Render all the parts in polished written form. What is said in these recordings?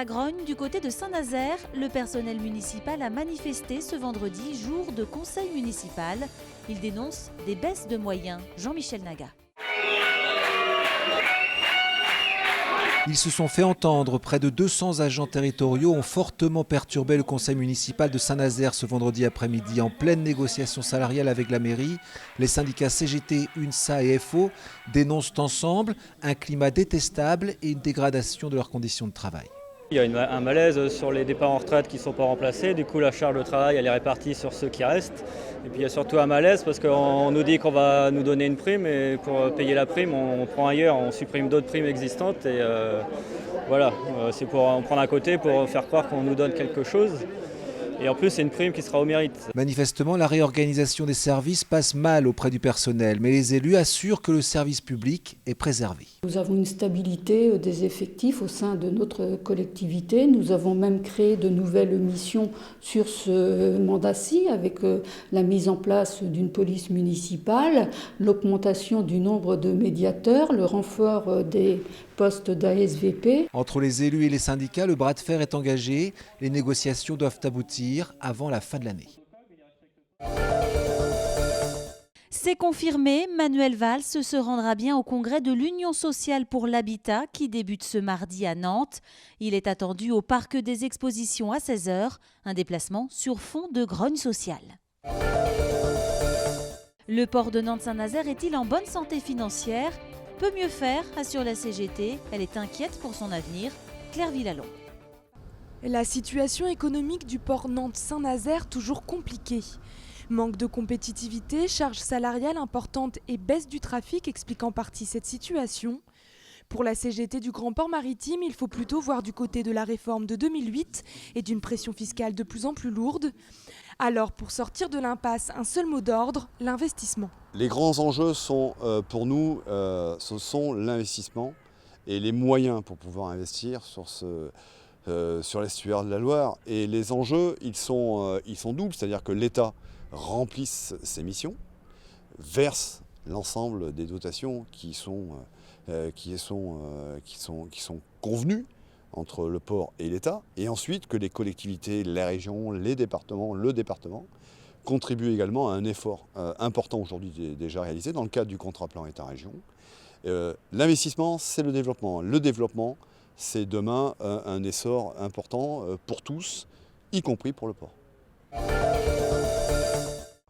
Sagrogne, du côté de Saint-Nazaire, le personnel municipal a manifesté ce vendredi, jour de conseil municipal. Il dénonce des baisses de moyens. Jean-Michel Naga. Ils se sont fait entendre. Près de 200 agents territoriaux ont fortement perturbé le conseil municipal de Saint-Nazaire ce vendredi après-midi en pleine négociation salariale avec la mairie. Les syndicats CGT, UNSA et FO dénoncent ensemble un climat détestable et une dégradation de leurs conditions de travail. Il y a un malaise sur les départs en retraite qui ne sont pas remplacés. Du coup, la charge de travail elle est répartie sur ceux qui restent. Et puis il y a surtout un malaise parce qu'on nous dit qu'on va nous donner une prime et pour payer la prime, on prend ailleurs, on supprime d'autres primes existantes. Et voilà, c'est pour en prendre à côté pour faire croire qu'on nous donne quelque chose. Et en plus, c'est une prime qui sera au mérite. Manifestement, la réorganisation des services passe mal auprès du personnel, mais les élus assurent que le service public est préservé. Nous avons une stabilité des effectifs au sein de notre collectivité. Nous avons même créé de nouvelles missions sur ce mandat-ci avec la mise en place d'une police municipale, l'augmentation du nombre de médiateurs, le renfort des postes d'ASVP. Entre les élus et les syndicats, le bras de fer est engagé. Les négociations doivent aboutir avant la fin de l'année. C'est confirmé, Manuel Valls se rendra bien au congrès de l'Union sociale pour l'habitat qui débute ce mardi à Nantes. Il est attendu au parc des expositions à 16h, un déplacement sur fond de grogne sociale. Le port de Nantes-Saint-Nazaire est-il en bonne santé financière ? Peut mieux faire, assure la CGT. Elle est inquiète pour son avenir. Claire Villalon. La situation économique du port Nantes-Saint-Nazaire toujours compliquée. Manque de compétitivité, charges salariales importantes et baisse du trafic expliquent en partie cette situation. Pour la CGT du Grand Port Maritime, il faut plutôt voir du côté de la réforme de 2008 et d'une pression fiscale de plus en plus lourde. Alors, pour sortir de l'impasse, un seul mot d'ordre, l'investissement. Les grands enjeux sont, pour nous, ce sont l'investissement et les moyens pour pouvoir investir sur l'estuaire de la Loire. Et les enjeux, ils sont doubles, c'est-à-dire que l'État remplisse ses missions, verse l'ensemble des dotations qui sont convenues entre le port et l'État, et ensuite que les collectivités, les régions, les départements, le département contribuent également à un effort important aujourd'hui déjà réalisé dans le cadre du contrat plan État-région. L'investissement, c'est le développement. Le développement, c'est demain un essor important pour tous, y compris pour le port.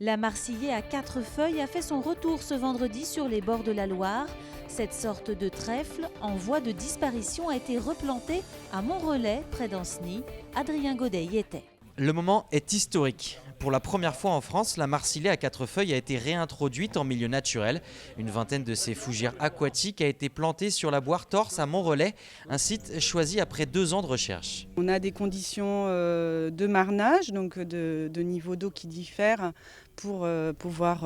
La Marsillaise à 4 feuilles a fait son retour ce vendredi sur les bords de la Loire. Cette sorte de trèfle en voie de disparition a été replantée à Montrelais, près d'Ancenis. Adrien Godet y était. Le moment est historique. Pour la première fois en France, la Marsillaise à 4 feuilles a été réintroduite en milieu naturel. Une vingtaine de ces fougères aquatiques a été plantée sur la Boire Torse à Montrelais, un site choisi après 2 ans de recherche. On a des conditions de marnage, donc de niveau d'eau qui diffèrent pour pouvoir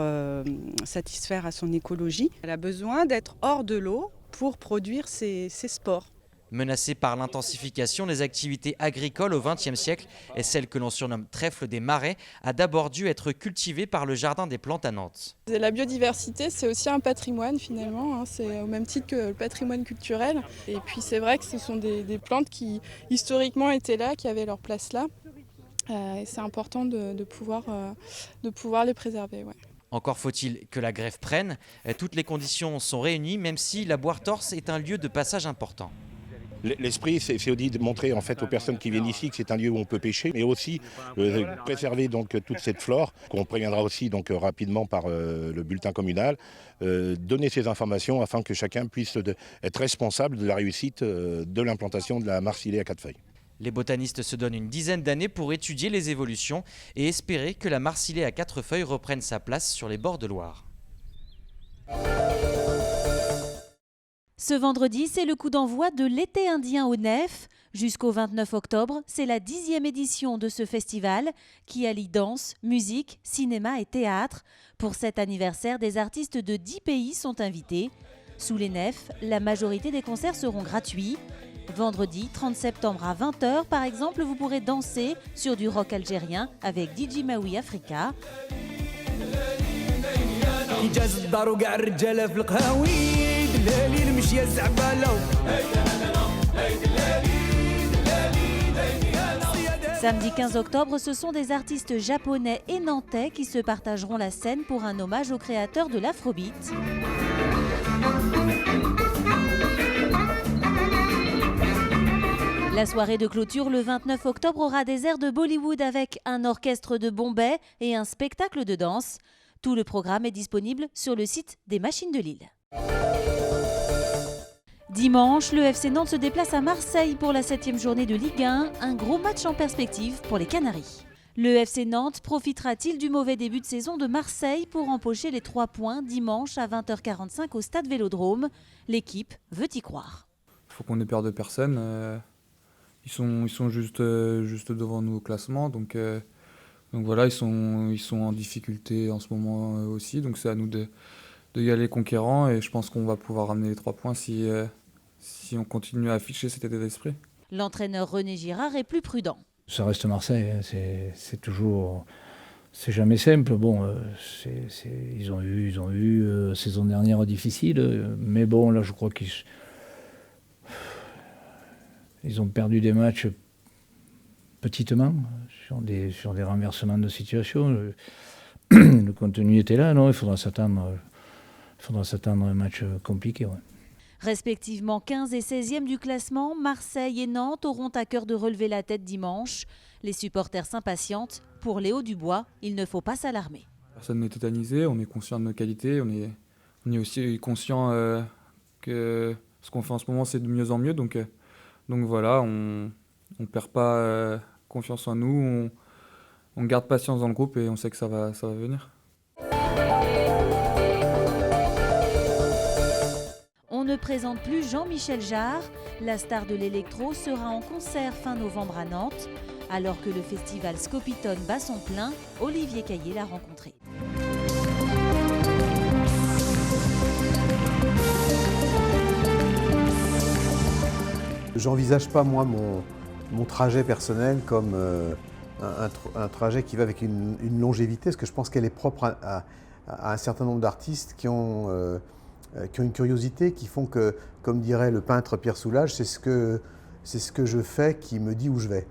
satisfaire à son écologie. Elle a besoin d'être hors de l'eau pour produire ses spores. Menacée par l'intensification des activités agricoles au XXe siècle, et celle que l'on surnomme trèfle des marais a d'abord dû être cultivée par le Jardin des plantes à Nantes. La biodiversité, c'est aussi un patrimoine finalement, c'est au même titre que le patrimoine culturel. Et puis c'est vrai que ce sont des plantes qui historiquement étaient là, qui avaient leur place là. Et c'est important de pouvoir les préserver. Ouais. Encore faut-il que la grève prenne. Toutes les conditions sont réunies, même si la Boire Torse est un lieu de passage important. L'esprit, c'est aussi de montrer en fait aux personnes qui viennent ici que c'est un lieu où on peut pêcher, mais aussi préserver donc toute cette flore qu'on préviendra aussi donc rapidement par le bulletin communal, donner ces informations afin que chacun puisse être responsable de la réussite de l'implantation de la Marsillaise à 4 feuilles. Les botanistes se donnent une dizaine d'années pour étudier les évolutions et espérer que la Marsillaise à 4 feuilles reprenne sa place sur les bords de Loire. Ce vendredi, c'est le coup d'envoi de l'été indien au Nef. Jusqu'au 29 octobre, c'est la 10e édition de ce festival qui allie danse, musique, cinéma et théâtre. Pour cet anniversaire, des artistes de 10 pays sont invités. Sous les nefs, la majorité des concerts seront gratuits. Vendredi 30 septembre à 20h, par exemple, vous pourrez danser sur du rock algérien avec DJ Maui Africa. Samedi 15 octobre, ce sont des artistes japonais et nantais qui se partageront la scène pour un hommage aux créateurs de l'Afrobeat. La soirée de clôture le 29 octobre aura des airs de Bollywood avec un orchestre de Bombay et un spectacle de danse. Tout le programme est disponible sur le site des Machines de Lille. Dimanche, le FC Nantes se déplace à Marseille pour la 7e journée de Ligue 1, un gros match en perspective pour les Canaries. Le FC Nantes profitera-t-il du mauvais début de saison de Marseille pour empocher les 3 points dimanche à 20h45 au stade Vélodrome? L'équipe veut y croire. Il faut qu'on ait peur de personne. Ils sont juste devant nous au classement, donc voilà, ils sont en difficulté en ce moment aussi, donc c'est à nous de y aller conquérants et je pense qu'on va pouvoir ramener les 3 points si on continue à afficher cet état d'esprit. L'entraîneur René Girard est plus prudent. Ça reste Marseille, c'est jamais simple. Bon, ils ont eu saison dernière difficile, mais bon là je crois ils ont perdu des matchs petitement, sur des renversements de situation. Le contenu était là, non, il faudra s'attendre à un match compliqué. Ouais. Respectivement 15 et 16e du classement, Marseille et Nantes auront à cœur de relever la tête dimanche. Les supporters s'impatientent. Pour Léo Dubois, il ne faut pas s'alarmer. Personne n'est tétanisé, on est conscient de nos qualités, on est aussi conscient que ce qu'on fait en ce moment c'est de mieux en mieux. Donc voilà, on ne perd pas confiance en nous, on garde patience dans le groupe et on sait que ça va venir. On ne présente plus Jean-Michel Jarre. La star de l'électro sera en concert fin novembre à Nantes. Alors que le festival Scopitone bat son plein, Olivier Caillé l'a rencontré. J'envisage pas moi mon trajet personnel comme un trajet qui va avec une longévité, parce que je pense qu'elle est propre à un certain nombre d'artistes qui ont une curiosité, qui font que, comme dirait le peintre Pierre Soulages, c'est ce que je fais qui me dit où je vais.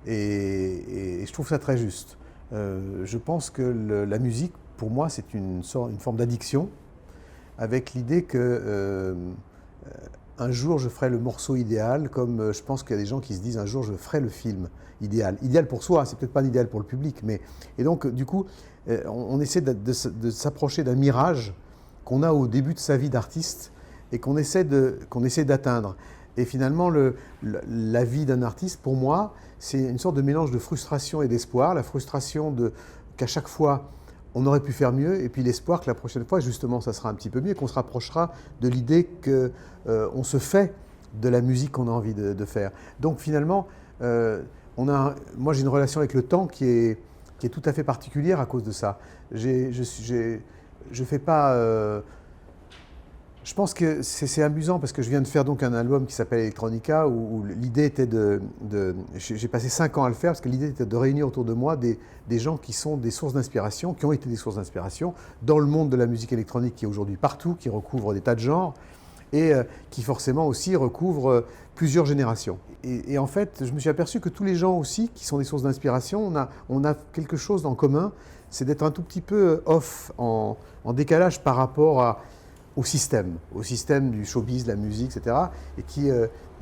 Et je trouve ça très juste. Je pense que la musique, pour moi, c'est une forme d'addiction, avec l'idée que un jour je ferai le morceau idéal, comme je pense qu'il y a des gens qui se disent un jour je ferai le film idéal. Idéal pour soi, c'est peut-être pas l'idéal pour le public, mais et donc du coup on essaie de s'approcher d'un mirage qu'on a au début de sa vie d'artiste et qu'on essaie d'atteindre. Et finalement la vie d'un artiste, pour moi, c'est une sorte de mélange de frustration et d'espoir. La frustration qu'à chaque fois on aurait pu faire mieux, et puis l'espoir que la prochaine fois, justement, ça sera un petit peu mieux, qu'on se rapprochera de l'idée qu'on se fait de la musique qu'on a envie de faire. Donc finalement, moi j'ai une relation avec le temps qui est tout à fait particulière à cause de ça. Je fais pas... je pense que c'est amusant parce que je viens de faire donc un album qui s'appelle Electronica où l'idée était j'ai passé 5 ans à le faire parce que l'idée était de réunir autour de moi des gens qui sont des sources d'inspiration, qui ont été des sources d'inspiration dans le monde de la musique électronique qui est aujourd'hui partout, qui recouvre des tas de genres et qui forcément aussi recouvre plusieurs générations. Et en fait, je me suis aperçu que tous les gens aussi qui sont des sources d'inspiration, on a quelque chose en commun, c'est d'être un tout petit peu off, en décalage par rapport au système du showbiz, de la musique, etc., et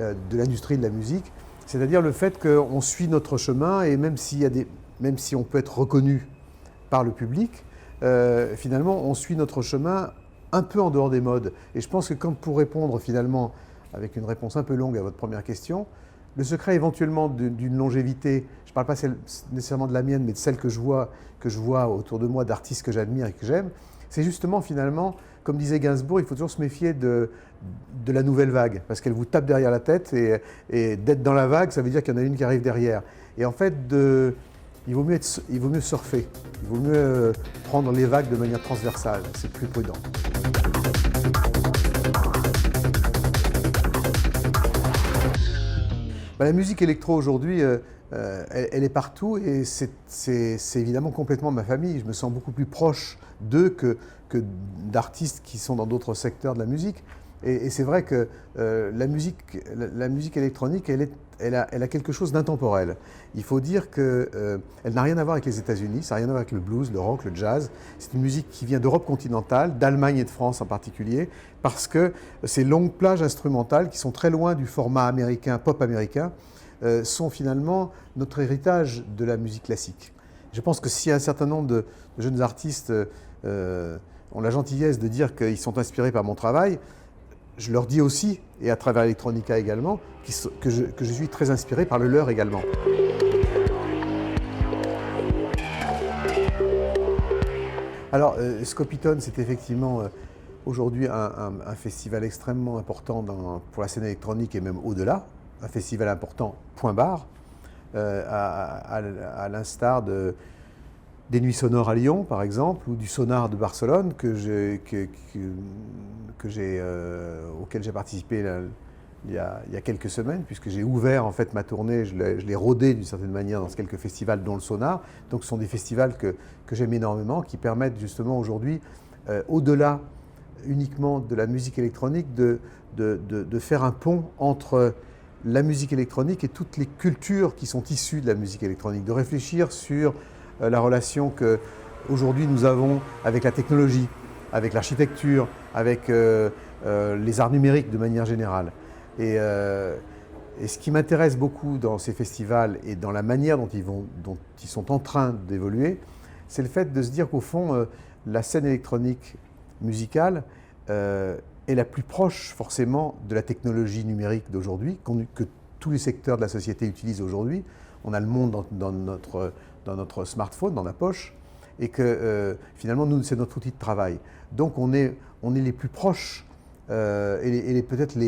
de l'industrie de la musique. C'est-à-dire le fait qu'on suit notre chemin, et même si on peut être reconnu par le public, finalement, on suit notre chemin un peu en dehors des modes. Et je pense que pour répondre finalement, avec une réponse un peu longue à votre première question, le secret éventuellement d'une longévité, je ne parle pas nécessairement de la mienne, mais de celle que je vois autour de moi, d'artistes que j'admire et que j'aime, c'est justement finalement, comme disait Gainsbourg, il faut toujours se méfier de la nouvelle vague, parce qu'elle vous tape derrière la tête, et d'être dans la vague, ça veut dire qu'il y en a une qui arrive derrière. Et en fait, il vaut mieux surfer, il vaut mieux prendre les vagues de manière transversale, c'est plus prudent. La musique électro aujourd'hui, elle est partout et c'est évidemment complètement ma famille. Je me sens beaucoup plus proche d'eux que d'artistes qui sont dans d'autres secteurs de la musique. Et c'est vrai que la musique électronique, elle a quelque chose d'intemporel. Il faut dire qu'elle n'a rien à voir avec les États-Unis, ça n'a rien à voir avec le blues, le rock, le jazz. C'est une musique qui vient d'Europe continentale, d'Allemagne et de France en particulier, parce que ces longues plages instrumentales qui sont très loin du format américain, pop américain, sont finalement notre héritage de la musique classique. Je pense que si un certain nombre de jeunes artistes ont la gentillesse de dire qu'ils sont inspirés par mon travail, je leur dis aussi, et à travers Electronica également, que je suis très inspiré par le leur également. Alors, Scopitone, c'est effectivement aujourd'hui un festival extrêmement important pour la scène électronique et même au-delà. Un festival important, point barre, à l'instar des Nuits Sonores à Lyon, par exemple, ou du Sonar de Barcelone, auquel j'ai participé il y a quelques semaines, puisque j'ai ouvert en fait ma tournée, je l'ai rodée d'une certaine manière dans quelques festivals, dont le Sonar. Donc ce sont des festivals que j'aime énormément, qui permettent justement aujourd'hui, au-delà uniquement de la musique électronique, de faire un pont entre la musique électronique et toutes les cultures qui sont issues de la musique électronique, de réfléchir sur la relation qu'aujourd'hui nous avons avec la technologie, avec l'architecture, avec les arts numériques de manière générale. Et ce qui m'intéresse beaucoup dans ces festivals et dans la manière dont ils sont en train d'évoluer, c'est le fait de se dire qu'au fond, la scène électronique musicale est la plus proche forcément de la technologie numérique d'aujourd'hui, que tous les secteurs de la société utilisent aujourd'hui. On a le monde dans notre smartphone, dans la poche, et que finalement, nous, c'est notre outil de travail. Donc on est les plus proches et peut-être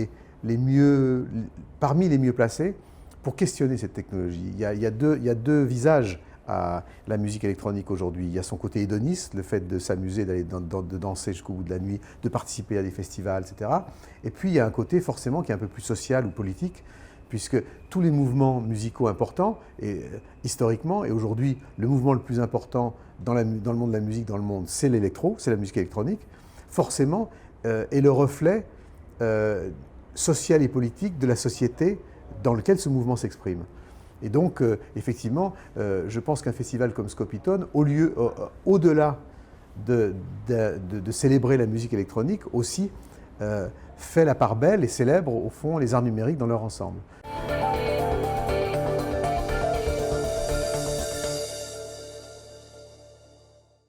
parmi les mieux placés pour questionner cette technologie. Il y a deux visages à la musique électronique aujourd'hui. Il y a son côté hédoniste, le fait de s'amuser, de danser jusqu'au bout de la nuit, de participer à des festivals, etc. Et puis il y a un côté forcément qui est un peu plus social ou politique, puisque tous les mouvements musicaux importants, historiquement, et aujourd'hui le mouvement le plus important dans le monde de la musique, dans le monde, c'est l'électro, c'est la musique électronique, forcément est le reflet social et politique de la société dans laquelle ce mouvement s'exprime. Et donc, effectivement, je pense qu'un festival comme Scopitone, au-delà de célébrer la musique électronique, aussi fait la part belle et célèbre, au fond, les arts numériques dans leur ensemble.